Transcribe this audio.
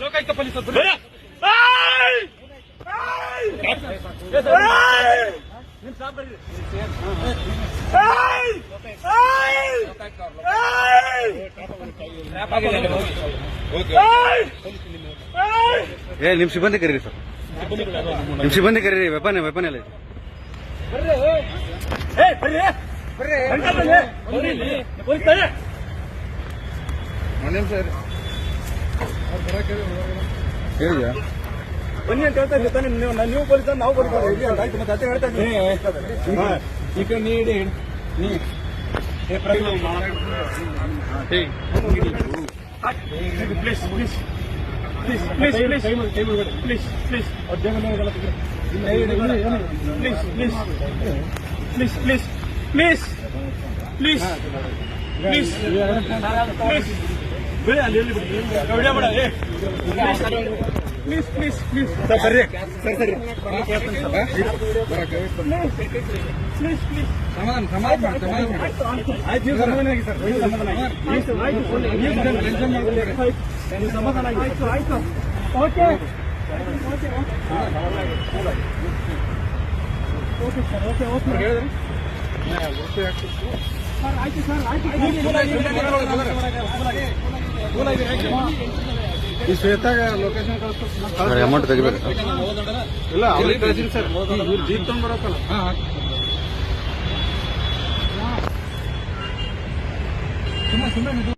Lokayukta police ನಿಮ್ ಸಿಬ್ಬಂದಿ ಕರೀರಿ ಸರ್, ನಿಮ್ ಸಿಬ್ಬಂದಿ ಕರೀರಿ. ವೆಪನ್ ಎಲ್ಲ ಇದೆ. ಹೇಳಿದ್ಯಾ ಬನ್ನಿ ಅಂತ ಹೇಳ್ತಾ ಇದ್ದಾನೆ. ನೀವು ಪೊಲೀಸ್ ನಾವು ಬರ್ತಾರೆ ಆಯ್ತು. ಮತ್ತೆ ಅದೇ ಹೇಳ್ತಾ ಇದ್ದೀನಿ. ಈಗ ನೀಡಿ please please please please please please please please please please please please please ಬಿಡಿ ಅಲ್ಲಿ ವಿಡಿಯೋ ಮಾಡ. ಪ್ಲೀಸ್ ಪ್ಲೀಸ್ ಪ್ಲೀಸ್ ಸರ್ ಸರಿ ಸರ್ ಸರಿ ಪ್ಲೀಸ್ ಪ್ಲೀಸ್ ಸಮಾಧಾನ ಆಯ್ತು. ಸಮಾಧಾನ ಆಗಿ ಸರ್, ಸಮಾಧಾನ ಆಗಿ ಆಯ್ತು ಆಯ್ತು. Okay okay sir, okay okay ಹೇಳಿದ್ರಿ ಸರ್. ಆಯ್ತು ಸರ್, ಆಯ್ತು. ಈ ಶ್ವೇತಾಗ ಲೊಕೇಶನ್ ಅಮೌಂಟ್ ತೆಗಿಬೇಕು. ಇಲ್ಲ ಅವ್ರಿಗೆ ಕಳಿಸಿರಿ ಸರ್. ಇವ್ರು ಜೀಪ್ ತಗೊಂಡ್ ಬರೋಕಲ್ಲ. ಸುಮ್ಮನೆ